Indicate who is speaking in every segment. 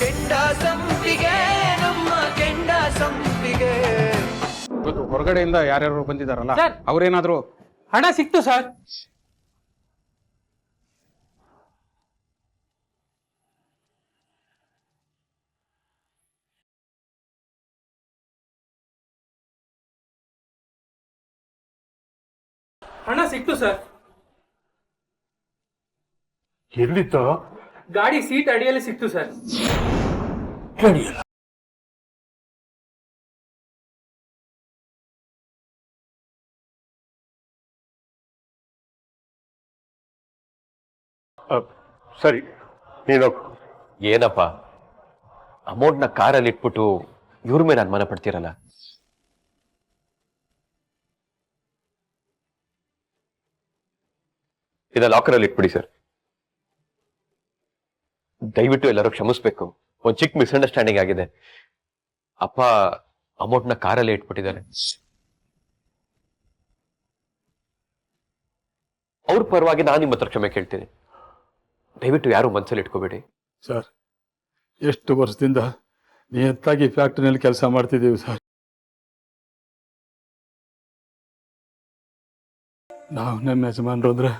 Speaker 1: ಕೆಂಡ ಸಂಪಿಗೆ ನಮ್ಮ ಕೆಂಡ ಸಂಪಿಗೆ.
Speaker 2: ಇವತ್ತು ಹೊರಗಡೆಯಿಂದ ಯಾರ್ಯಾರು ಬಂದಿದಾರಲ್ಲ
Speaker 3: ಸರ್.
Speaker 2: ಅವ್ರೇನಾದ್ರು
Speaker 3: ಹಣ ಸಿಕ್ತು ಸರ್. ಹಣ ಸಿಕ್ತು ಸರ್.
Speaker 4: ಎಲ್ಲಿತ್ತು?
Speaker 3: ಗಾಡಿ ಸೀಟ್ ಅಡಿಯಲ್ಲಿ ಸಿಕ್ತು ಸರ್.
Speaker 4: ಸರಿ, ನೀನು
Speaker 5: ಏನಪ್ಪ ಅಮೌಂಟ್ನ ಕಾರಲ್ಲಿ ಇಟ್ಬಿಟ್ಟು ಇವ್ರ ಮೇಲೆ ಅನುಮಾನ ಪಡ್ತೀರಲ್ಲ. ಇದನ್ನ ಲಾಕರಲ್ಲಿ ಇಟ್ಬಿಡಿ ಸರ್. ದಯವಿಟ್ಟು ಎಲ್ಲರೂ ಕ್ಷಮಿಸ್ಬೇಕು. ಒಂದ್ ಚಿಕ್ಕ ಮಿಸ್ಅಂಡರ್ಸ್ಟ್ಯಾಂಡಿಂಗ್ ಆಗಿದೆ. ಅಪ್ಪ ಅಮೌಂಟ್ನ ಕಾರಲ್ಲಿ ಇಟ್ಬಿಟ್ಟಿದ್ದಾರೆ. ಅವ್ರ ಪರವಾಗಿ ನಾನು ನಿಮ್ಮ ಹತ್ರ ಕ್ಷಮೆ ಕೇಳ್ತೀನಿ. ದಯವಿಟ್ಟು ಯಾರು ಮನಸ್ಸಲ್ಲಿ ಇಟ್ಕೋಬೇಡಿ
Speaker 6: ಸರ್. ಎಷ್ಟು ವರ್ಷದಿಂದ ನಿಯತ್ತಾಗಿ ಫ್ಯಾಕ್ಟ್ರಿನಲ್ಲಿ ಕೆಲಸ ಮಾಡ್ತಿದ್ದೀವಿ ಸರ್. ನಾವು ನಮ್ಮ ಯಜಮಾನ್ರು ಅಂದ್ರೆ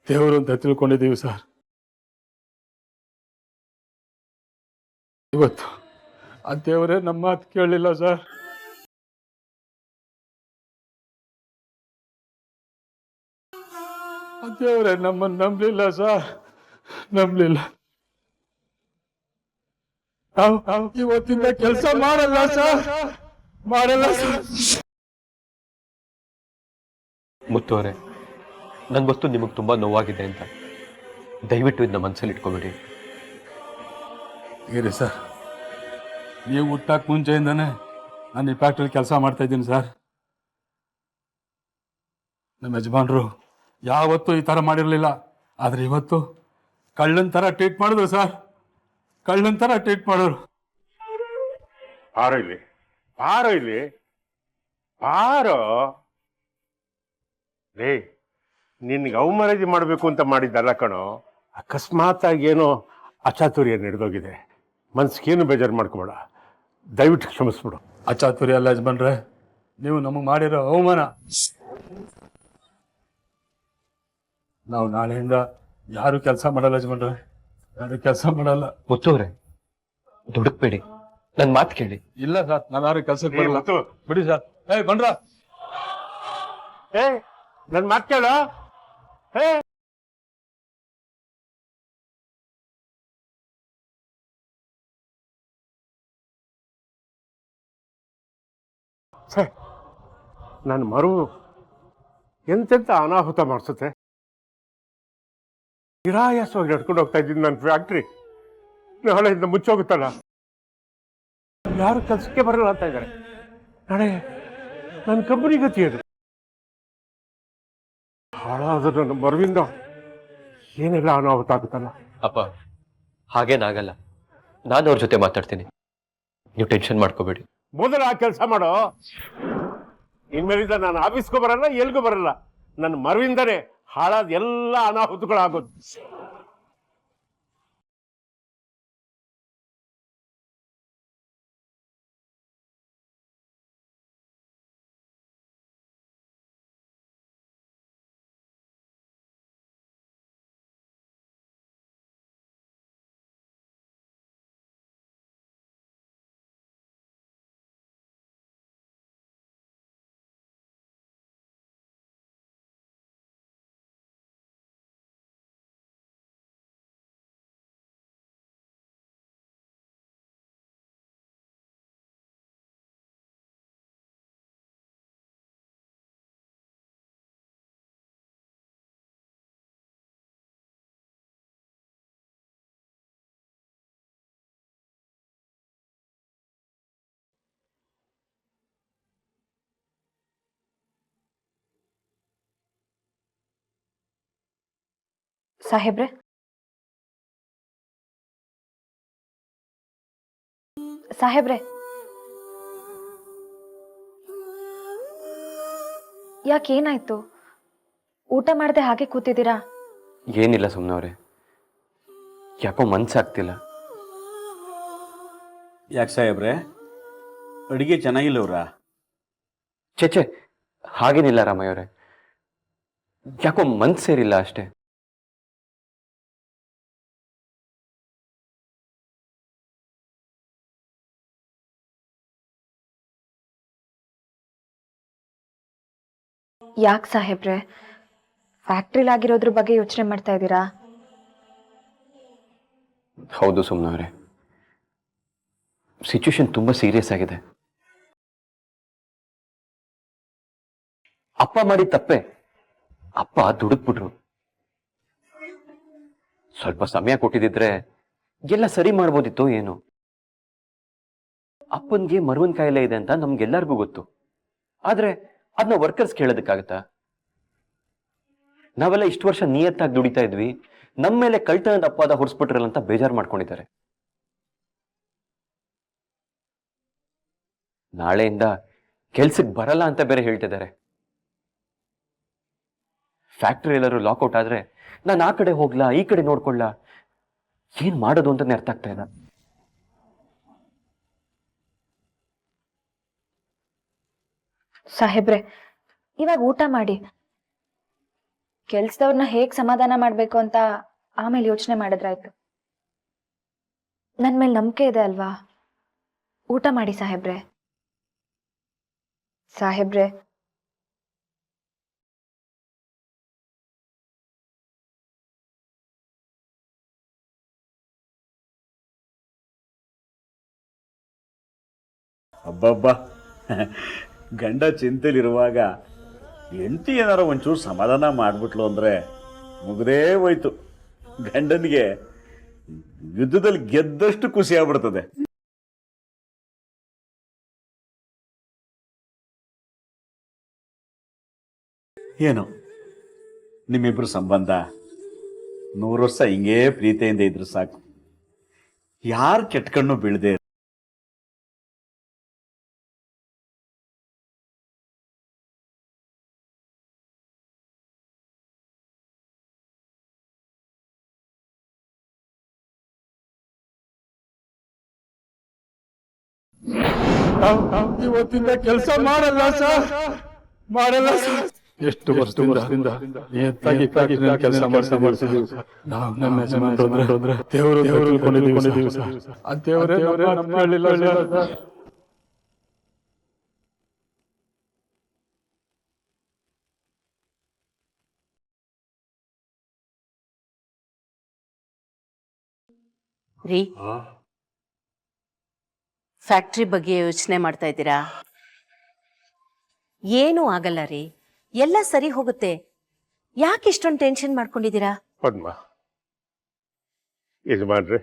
Speaker 6: ದೇವರು ಅಂತ ತಿಳ್ಕೊಂಡಿದ್ದೀವಿ ಸರ್. ಇವತ್ತು ಆ ದೇವರೇ ನಮ್ಮ ಮಾತು ಕೇಳಲಿಲ್ಲ ಸರ್. ಆ ದೇವರೇ ನಮ್ಮನ್ನು ನಂಬಲಿಲ್ಲ ಸರ್, ನಂಬಲಿಲ್ಲ. ನಾವು ಇವತ್ತಿಂದ ಕೆಲಸ ಮಾಡಲ್ಲ ಸರ್, ಮಾಡಲ್ಲ ಸರ್.
Speaker 5: ಮುತ್ತು ಅವರೇ, ನನ್ ಗೊತ್ತು ನಿಮಗೆ ತುಂಬಾ ನೋವಾಗಿದೆ ಅಂತ. ದಯವಿಟ್ಟು ಇದನ್ನ ಮನಸ್ಸಲ್ಲಿ ಇಟ್ಕೋಬೇಡಿ.
Speaker 6: ಇರಿ ಸರ್, ನೀವು ಹುಟ್ಟಕ್ಕೆ ಮುಂಚೆಯಿಂದಾನೆ ನಾನು ಈ ಫ್ಯಾಕ್ಟ್ರಿ ಕೆಲಸ ಮಾಡ್ತಾ ಇದ್ದೀನಿ ಸರ್. ನಮ್ಮ ಯಜಮಾನ್ರು ಯಾವತ್ತೂ ಈ ಥರ ಮಾಡಿರಲಿಲ್ಲ. ಆದರೆ ಇವತ್ತು ಕಳ್ಳನ ಥರ ಟ್ರೀಟ್ ಮಾಡಿದ್ರು ಸರ್, ಕಳ್ಳನ ಥರ ಟ್ರೀಟ್ ಮಾಡಿದ್ರು.
Speaker 4: ಬಾರೋ ಇಲ್ಲಿ, ಬಾರೋ ಇಲ್ಲಿ, ಬಾರೋ. ರೇ, ನಿನ್ಗೆ ಅವಮರ್ಯಾದೆ ಮಾಡಬೇಕು ಅಂತ ಮಾಡಿದ್ದಲ್ಲ ಕಣೋ. ಅಕಸ್ಮಾತ್ ಆಗಿ ಏನೋ ಅಚಾತುರ್ಯ ನಡೆದೋಗಿದೆ. ಮನ್ಸಿಗೇನು ಬೇಜಾರು ಮಾಡ್ಕೋಬೇಡ, ದಯವಿಟ್ಟು ಕ್ಷಮಿಸ್ಬಿಡು.
Speaker 6: ಅಚಾತುರ್ಯ ಅಲ್ಲ ಯಜಮಾನ್ರೆ, ನೀವು ನಮಗೆ ಮಾಡಿರೋ ಅವಮಾನ. ನಾವು ನಾಳೆಯಿಂದ ಯಾರು ಕೆಲಸ ಮಾಡಲ್ಲ ಯಜಮಾನ್ರೆ, ಯಾರು ಕೆಲಸ ಮಾಡಲ್ಲ.
Speaker 5: ಮುತ್ತು ಅವರೇ, ದುಡುಕ್ಬೇಡಿ, ನನ್ ಮಾತು ಕೇಳಿ.
Speaker 6: ಇಲ್ಲ ಸರ್, ನಾನು ಯಾರು ಕೆಲಸಕ್ಕೆ ಬರಲ್ಲ.
Speaker 4: ಮುತ್ತು.
Speaker 6: ಬಿಡಿ ಸರ್. ಬನ್ರ.
Speaker 4: ನನ್ನ ಮಾತು ಕೇಳ. ನನ್ನ ಮರು ಎಂತೆಂತ ಅನಾಹುತ ಮಾಡಿಸುತ್ತೆ. ನಿರಾಯಾಸವಾಗಿ ನಡ್ಕೊಂಡು ಹೋಗ್ತಾ ಇದ್ದೀನಿ ನನ್ನ ಫ್ಯಾಕ್ಟ್ರಿ. ನಾಳೆಯಿಂದ ಮುಚ್ಚೋಗುತ್ತಲ್ಲ, ಯಾರು ಕೆಲಸಕ್ಕೆ ಬರಲ್ಲ ಅಂತ ಇದ್ದಾರೆ. ನಾಳೆ ನನ್ನ ಕಂಪನಿ ಗತಿ ಅದು. ಹಾಳಾದ ನನ್ನ ಮರುವಿಂದ ಏನೆಲ್ಲ ಅನಾಹುತ ಆಗುತ್ತಲ್ಲ.
Speaker 5: ಅಪ್ಪ, ಹಾಗೇನಾಗಲ್ಲ. ನಾನು ಅವ್ರ ಜೊತೆ ಮಾತಾಡ್ತೀನಿ, ನೀವು ಟೆನ್ಷನ್ ಮಾಡ್ಕೋಬೇಡಿ.
Speaker 4: ಮೊದಲು ಆ ಕೆಲಸ ಮಾಡೋ. ಇನ್ಮೇಲಿಂದ ನಾನು ಆಫೀಸ್ಗೂ ಬರಲ್ಲ, ಎಲ್ಗೂ ಬರಲ್ಲ. ನನ್ನ ಮರುವಿಂದನೇ ಹಾಳಾದ ಎಲ್ಲ ಅನಾಹುತಗಳಾಗೋದು.
Speaker 7: ಸಾಹೇಬ್ರೆ, ಸಾಹೇಬ್ರೆ, ಯಾಕೇನಾಯ್ತು? ಊಟ ಮಾಡದೆ ಹಾಗೆ ಕೂತಿದ್ದೀರಾ?
Speaker 5: ಏನಿಲ್ಲ ಸುಮ್ಮನವ್ರೆ, ಯಾಕೋ ಮನ್ಸಾಗ್ತಿಲ್ಲ.
Speaker 8: ಯಾಕೆ ಸಾಹೇಬ್ರೆ, ಅಡುಗೆ ಚೆನ್ನಾಗಿಲ್ಲವ್ರಾ?
Speaker 5: ಚೇಚೆ, ಹಾಗೇನಿಲ್ಲ ರಾಮಯ್ಯವರೇ, ಯಾಕೋ ಮನ್ಸು ಸೇರಿಲ್ಲ ಅಷ್ಟೇ.
Speaker 7: ಯಾಕೆ ಸಾಹೇಬ್ರೆ, ಫ್ಯಾಕ್ಟ್ರಿಲಾಗಿರೋದ್ರ ಬಗ್ಗೆ ಯೋಚನೆ ಮಾಡ್ತಾ ಇದ್ದೀರಾ?
Speaker 5: ಹೌದು ಸುಮ್ನವ್ರೆ, ಸಿಚುವೇಶನ್ ತುಂಬಾ ಸೀರಿಯಸ್ ಆಗಿದೆ. ಅಪ್ಪ ಮಾಡಿದ ತಪ್ಪೆ, ಅಪ್ಪ ದುಡುಕ್ಬಿಟ್ರು. ಸ್ವಲ್ಪ ಸಮಯ ಕೊಟ್ಟಿದ್ರೆ ಎಲ್ಲ ಸರಿ ಮಾಡ್ಬೋದಿತ್ತು ಏನು. ಅಪ್ಪನ್ಗೆ ಮರುವಿನ ಕಾಯಿಲೆ ಇದೆ ಅಂತ ನಮ್ಗೆಲ್ಲರಿಗೂ ಗೊತ್ತು, ಆದ್ರೆ ಅದನ್ನ ವರ್ಕರ್ಸ್ ಕೇಳೋದಕ್ಕಾಗತ್ತಾ? ನಾವೆಲ್ಲ ಇಷ್ಟು ವರ್ಷ ನಿಯತ್ತಾಗಿ ದುಡಿತಾ ಇದ್ವಿ, ನಮ್ಮ ಮೇಲೆ ಕಳ್ತನದ ಅಪವಾದ ಹೊರಿಸ್ಬಿಟ್ರಲ್ಲ ಅಂತ ಬೇಜಾರು ಮಾಡ್ಕೊಂಡಿದ್ದಾರೆ. ನಾಳೆಯಿಂದ ಕೆಲ್ಸಕ್ಕೆ ಬರಲ್ಲ ಅಂತ ಬೇರೆ ಹೇಳ್ತಿದ್ದಾರೆ. ಫ್ಯಾಕ್ಟ್ರಿ ಎಲ್ಲರೂ ಲಾಕ್ಔಟ್ ಆದ್ರೆ ನಾನು ಆ ಕಡೆ ಹೋಗ್ಲಾ ಈ ಕಡೆ ನೋಡ್ಕೊಳ್ಳ, ಏನ್ ಮಾಡೋದು ಅಂತಾನೆ ಅರ್ಥ ಆಗ್ತಾ ಇಲ್ಲ.
Speaker 7: ಸಾಹೇಬ್ರೆ, ಇವಾಗ ಊಟ ಮಾಡಿ. ಕೆಲ್ಸದವ್ರನ್ನ ಹೇಗ್ ಸಮಾಧಾನ ಮಾಡ್ಬೇಕು ಅಂತ ಆಮೇಲೆ ಯೋಚನೆ ಮಾಡಿದ್ರಾಯ್ತು. ನನ್ ಮೇಲೆ ನಂಬಿಕೆ ಇದೆ ಅಲ್ವಾ? ಊಟ ಮಾಡಿ ಸಾಹೇಬ್ರೆ. ಸಾಹೇಬ್ರೆ,
Speaker 8: ಹಬ್ಬಬ್ಬ, ಗಂಡ ಚಿಂತೆಲಿರುವಾಗ ಹೆಂಡತಿ ಏನಾರ ಒಂಚೂರು ಸಮಾಧಾನ ಮಾಡಿಬಿಟ್ಲು ಅಂದರೆ ಮುಗ್ದೇ ಹೋಯ್ತು. ಗಂಡನಿಗೆ ಯುದ್ಧದಲ್ಲಿ ಗೆದ್ದಷ್ಟು ಖುಷಿ ಆಗ್ಬಿಡ್ತದೆ. ಏನು ನಿಮ್ಮಿಬ್ರು ಸಂಬಂಧ 100 ವರ್ಷ ಹಿಂಗೇ ಪ್ರೀತಿಯಿಂದ ಇದ್ರು ಸಾಕು. ಯಾರು ಕೆಟ್ಟ ಕಣ್ಣು ಬೀಳದೆ
Speaker 6: ಇವತ್ತಿಂದ ಕೆಲಸ ಮಾಡಲ್ಲ ಸರ್, ಮಾಡಲ್ಲ ಸರ್. ಎಷ್ಟು ವರ್ಷದಿಂದ ಕೆಲಸ ಮಾಡ್ತಿದ್ದೀವಿ ಸರ್. ನಾವು ನಮ್ಮ ಯಜಮಾನರು ಅಂದ್ರೆ ದೇವರು ಕೊಂಡಿದ್ದೀವಿ ಸರ್. ಆ ದೇವರೇ ನಮ್ಮ ಹೇಳಿಲ್ಲ ಸರ್.
Speaker 9: ರೀ, ಫ್ಯಾಕ್ಟ್ರಿ ಬಗ್ಗೆ ಯೋಚನೆ ಮಾಡ್ತಾ ಇದ್ದೀರಾ? ಏನೂ ಆಗಲ್ಲ ರೀ, ಎಲ್ಲ ಸರಿ ಹೋಗುತ್ತೆ. ಯಾಕೆ ಇಷ್ಟೊಂದು ಟೆನ್ಷನ್ ಮಾಡ್ಕೊಂಡಿದ್ದೀರಾ?
Speaker 4: ಪದ್ಮ, ಯಜಮಾನ್ರೆ,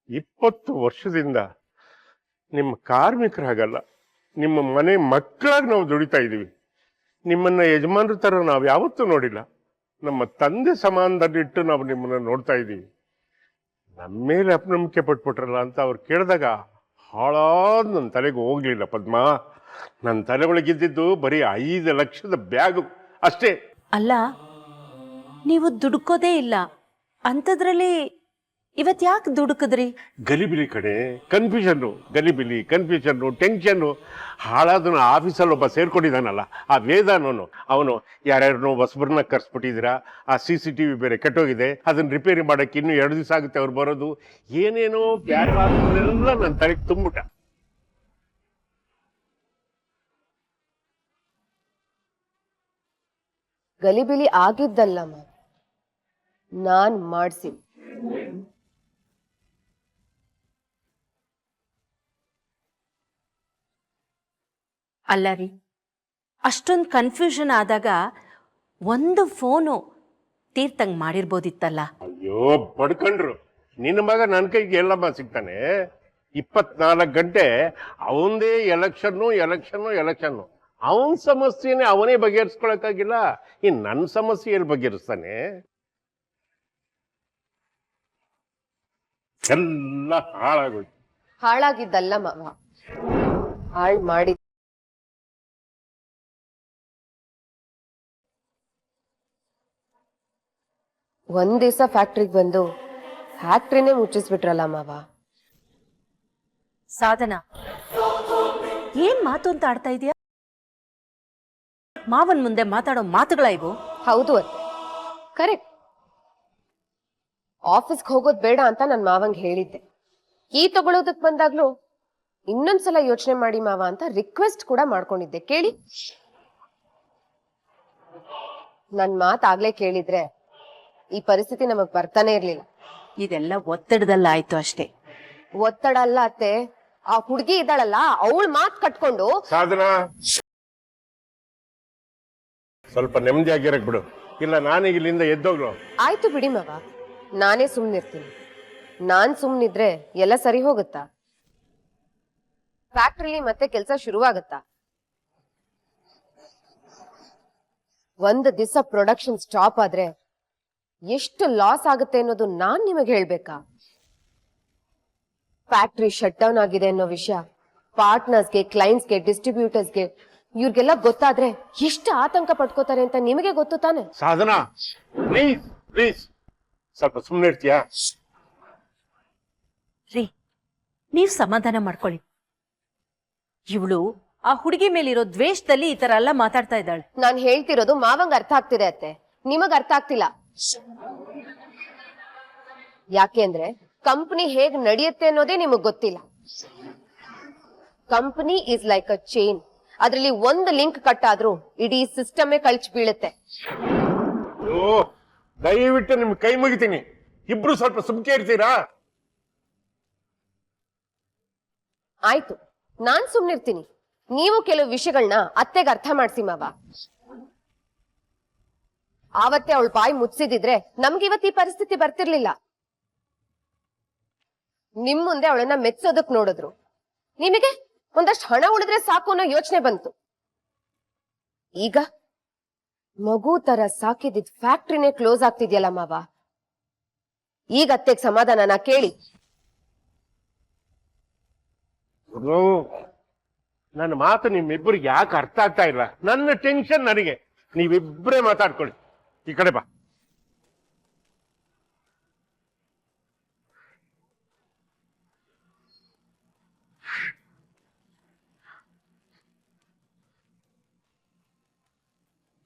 Speaker 4: 20 ವರ್ಷದಿಂದ ನಿಮ್ಮ ಕಾರ್ಮಿಕರಾಗಲ್ಲ, ನಿಮ್ಮ ಮನೆ ಮಕ್ಕಳಾಗಿ ನಾವು ದುಡಿತಾ ಇದ್ದೀವಿ. ನಿಮ್ಮನ್ನ ಯಜಮಾನ್ರ ಥರ ನಾವು ಯಾವತ್ತೂ ನೋಡಿಲ್ಲ. ನಮ್ಮ ತಂದೆ ಸಮಾನದಲ್ಲಿಟ್ಟು ನಾವು ನಿಮ್ಮನ್ನ ನೋಡ್ತಾ ಇದ್ದೀವಿ. ನಮ್ಮ ಮೇಲೆ ಅಪನಂಬಿಕೆ ಪಟ್ಬಿಟ್ರಲ್ಲ ಅಂತ ಅವ್ರು ಕೇಳಿದಾಗ ಹಾಳಾದ ನನ್ನ ತಲೆಗೆ ಹೋಗ್ಲಿಲ್ಲ ಪದ್ಮ. ನನ್ನ ತಲೆ ಒಳಗಿದ್ದಿದ್ದು ಬರೀ 5 ಲಕ್ಷದ ಬ್ಯಾಗು ಅಷ್ಟೇ.
Speaker 9: ಅಲ್ಲ, ನೀವು ದುಡುಕೋದೇ ಇಲ್ಲ ಅಂಥದ್ರಲ್ಲಿ ಇವತ್ತು ಯಾಕೆ ದುಡುಕಿದ್ರಿ?
Speaker 4: ಗಲಿಬಿಲಿ ಕಡೆ, ಕನ್ಫ್ಯೂಷನ್ನು, ಗಲಿಬಿಲಿ, ಕನ್ಫ್ಯೂಷನ್ನು, ಟೆನ್ಷನ್ನು. ಹಾಳಾದನು ಆಫೀಸಲ್ಲಿ ಒಬ್ಬ ಸೇರ್ಕೊಂಡಿದ್ದಾನಲ್ಲ, ಆ ವೇದಾನವನು, ಅವನು ಯಾರ್ಯಾರನ್ನೋ ಹೊಸಬ್ರನ್ನ ಕರ್ಸ್ಬಿಟ್ಟಿದ್ದೀರಾ, ಆ CCTV ಬೇರೆ ಕೆಟ್ಟೋಗಿದೆ, ಅದನ್ನ ರಿಪೇರಿ ಮಾಡೋಕ್ಕೆ ಇನ್ನೂ 2 ದಿವಸ ಆಗುತ್ತೆ ಅವ್ರು ಬರೋದು, ಏನೇನೋ ಬ್ಯಾರೆಲ್ಲ ನನ್ನ ತಲೆಗೆ ತುಂಬಿಟ.
Speaker 10: ಗಲಿಬಿಲಿ ಆಗಿದ್ದಲ್ಲಮ್ಮ, ನಾನ್ ಮಾಡಿಸಿ.
Speaker 9: ಅಲ್ಲ ರೀ, ಅಷ್ಟೊಂದು ಕನ್ಫ್ಯೂಷನ್ ಆದಾಗ ಒಂದು ಫೋನು ತೀರ್ಥಂಗ್ ಮಾಡಿರ್ಬೋದಿತ್ತಲ್ಲ.
Speaker 4: ಅಯ್ಯೋ ಬಡ್ಕೊಂಡ್ರು, ನಿನ್ನ ಮಗ ನನ್ನ ಕೈಗೆ ಎಲ್ಲಮ್ಮ ಸಿಗ್ತಾನೆ? 24 ಗಂಟೆ ಅವಂದೇ ಎಲೆಕ್ಷನ್ನು. ಅವನ ಸಮಸ್ಯೆನೇ ಅವನೇ ಬಗೆಹರಿಸ್ಕೊಳಕ್ಕಾಗಿಲ್ಲ, ಇನ್ನು ನನ್ನ ಸಮಸ್ಯೆ ಎಲ್ಲಿ ಬಗೆಹರಿಸ್ತಾನೆ? ಎಲ್ಲ ಹಾಳಾಗೋಯ್ತು.
Speaker 10: ಹಾಳಾಗಿದ್ದಲ್ಲ ಮಾವ, ಹಾಳ್ ಮಾಡಿ. ಒಂದ್ ದಿವಸ ಫ್ಯಾಕ್ಟ್ರಿಗೆ ಬಂದು ಫ್ಯಾಕ್ಟ್ರಿನೇ ಮುಚ್ಚಿಸ್ಬಿಟ್ರಲ್ಲ ಮಾವ.
Speaker 9: ಸಾಧನ ಏನ್ ಮಾತು ಅಂತ ಆಡ್ತಾ ಇದೀಯಾ? ಮಾವನ್ ಮುಂದೆ ಮಾತಾಡೋ ಮಾತುಗಳ ಇವು?
Speaker 10: ಹೌದು ಅತ್ತೆ, ಕರೆಕ್ಟ್. ಆಫೀಸ್ಗೆ ಹೋಗೋದ್ ಬೇಡ ಅಂತ ನನ್ ಮಾವಂಗ್ ಹೇಳಿದ್ದೆ. ಕೀ ತಗೊಳೋದಕ್ ಬಂದಾಗ್ಲೂ ಇನ್ನೊಂದ್ಸಲ ಯೋಚನೆ ಮಾಡಿ ಮಾವ ಅಂತ ರಿಕ್ವೆಸ್ಟ್ ಕೂಡ ಮಾಡ್ಕೊಂಡಿದ್ದೆ. ಕೇಳಿ, ನನ್ ಮಾತಾಗ್ಲೇ ಕೇಳಿದ್ರೆ ಈ ಪರಿಸ್ಥಿತಿ ನಮಗ್ ಬರ್ತಾನೆ ಇರ್ಲಿಲ್ಲ.
Speaker 9: ಇದೆಲ್ಲ ಒತ್ತಡದಲ್ಲಾಯ್ತು ಅಷ್ಟೇ.
Speaker 10: ಒತ್ತಡ ಅಲ್ಲ ಅತ್ತೆ, ಆ ಹುಡ್ಗಿ ಇದ್ದಾಳಲ್ಲ ಅವಳ ಮಾತ್ ಕಟ್ಕೊಂಡು.
Speaker 4: ಸಾಧನಾ, ಸ್ವಲ್ಪ ನೆಮ್ಮದಿಯಾಗಿರಕ್ ಬಿಡು, ಇಲ್ಲ ನಾನೀಗ ಇಲ್ಲಿಂದ ಎದ್ದೋಗ್ಲು.
Speaker 10: ಆಯ್ತು ಬಿಡಿ ಮಾವ, ನಾನೇ ಸುಮ್ನಿರ್ತೀನಿ. ನಾನ್ ಸುಮ್ನಿದ್ರೆ ಎಲ್ಲ ಸರಿ ಹೋಗುತ್ತಾ? ಫ್ಯಾಕ್ಟ್ರಿಲಿ ಮತ್ತೆ ಕೆಲಸ ಶುರುವಾಗತ್ತಾ? ಒಂದು ದಿವಸ ಪ್ರೊಡಕ್ಷನ್ ಸ್ಟಾಪ್ ಆದ್ರೆ ಎಷ್ಟು ಲಾಸ್ ಆಗುತ್ತೆ ಅನ್ನೋದು ನಾನ್ ನಿಮಗೆ ಹೇಳ್ಬೇಕಾ? ಫ್ಯಾಕ್ಟ್ರಿ ಶಟ್ ಡೌನ್ ಆಗಿದೆ ಅನ್ನೋ ವಿಷಯ ಪಾರ್ಟ್ನರ್ಸ್ಗೆ, ಕ್ಲೈಂಟ್ಸ್ಗೆ, ಡಿಸ್ಟ್ರಿಬ್ಯೂಟರ್ಸ್ಗೆ ಇವ್ರಿಗೆಲ್ಲ ಗೊತ್ತಾದ್ರೆ ಎಷ್ಟು ಆತಂಕ ಪಡ್ಕೋತಾರೆ ಅಂತ ನಿಮಗೆ ಗೊತ್ತು ತಾನೆ?
Speaker 4: ಸಾಧನಾ, ಪ್ಲೀಸ್ ಪ್ಲೀಸ್ ಸ್ವಲ್ಪ ಸುಮ್ಮನೆ ಇರ್ತೀಯಾ?
Speaker 9: ರೀ, ನೀವ್ ಸಮಾಧಾನ ಮಾಡ್ಕೊಳ್ಳಿ. ಇವಳು ಆ ಹುಡುಗಿ ಮೇಲಿರೋ ದ್ವೇಷದಲ್ಲಿ ಈ ತರ ಎಲ್ಲ ಮಾತಾಡ್ತಾ ಇದ್ದಾಳೆ.
Speaker 10: ನಾನ್ ಹೇಳ್ತಿರೋದು ಮಾವಂಗ್ ಅರ್ಥ ಆಗ್ತಿದೆ ಅತ್ತೆ, ನಿಮಗ್ ಅರ್ಥ ಆಗ್ತಿಲ್ಲ. ಯಾಕೆ ಅಂದ್ರೆ ಕಂಪನಿ ಹೇಗ್ ನಡೆಯುತ್ತೆ ಅನ್ನೋದೇ ನಿಮಗ್ ಗೊತ್ತಿಲ್ಲ. Company is like a chain. ಅದ್ರಲ್ಲಿ ಒಂದು ಲಿಂಕ್ ಕಟ್ ಆದ್ರೂ ಇಡೀ ಸಿಸ್ಟಮೇ ಕಳ್ಚಿ ಬೀಳುತ್ತೆ.
Speaker 4: ದಯವಿಟ್ಟು ನಿಮ್ ಕೈ ಮುಗಿತೀನಿ, ಇಬ್ರು ಸ್ವಲ್ಪ ಸುಮ್ಕೆ ಇರ್ತೀರಾ?
Speaker 10: ಆಯ್ತು, ನಾನ್ ಸುಮ್ನಿರ್ತೀನಿ. ನೀವು ಕೆಲವು ವಿಷಯಗಳನ್ನ ಅತ್ತೆಗೆ ಅರ್ಥ ಮಾಡ್ಸಿ ಮಾವ. ಆವತ್ತೇ ಅವಳು ಬಾಯಿ ಮುಚ್ಚಿದಿದ್ರೆ ನಮ್ಗೆ ಇವತ್ತು ಈ ಪರಿಸ್ಥಿತಿ ಬರ್ತಿರ್ಲಿಲ್ಲ. ನಿಮ್ ಮುಂದೆ ಅವಳನ್ನ ಮೆಚ್ಚೋದಕ್ ನೋಡಿದ್ರು, ನಿಮಗೆ ಒಂದಷ್ಟು ಹಣ ಉಳಿದ್ರೆ ಸಾಕು ಅನ್ನೋ ಯೋಚನೆ ಬಂತು. ಈಗ ಮಗು ತರ ಸಾಕಿದಿದ್ ಫ್ಯಾಕ್ಟ್ರಿನೇ ಕ್ಲೋಸ್ ಆಗ್ತಿದ್ಯಲ್ಲ ಮಾವ. ಈಗ ಅತ್ತೆಗ್ ಸಮಾಧಾನನ ಕೇಳಿ.
Speaker 4: ನನ್ನ ಮಾತು ನಿಮ್ಮಿಬ್ಬರಿಗೆ ಯಾಕೆ ಅರ್ಥ ಆಗ್ತಾ ಇಲ್ಲ? ನನ್ನ ಟೆನ್ಷನ್ ನನಗೆ. ನೀವಿಬ್ಬರೇ ಮಾತಾಡ್ಕೊಳ್ಳಿ. ಈ ಕಡೆ ಬಾ.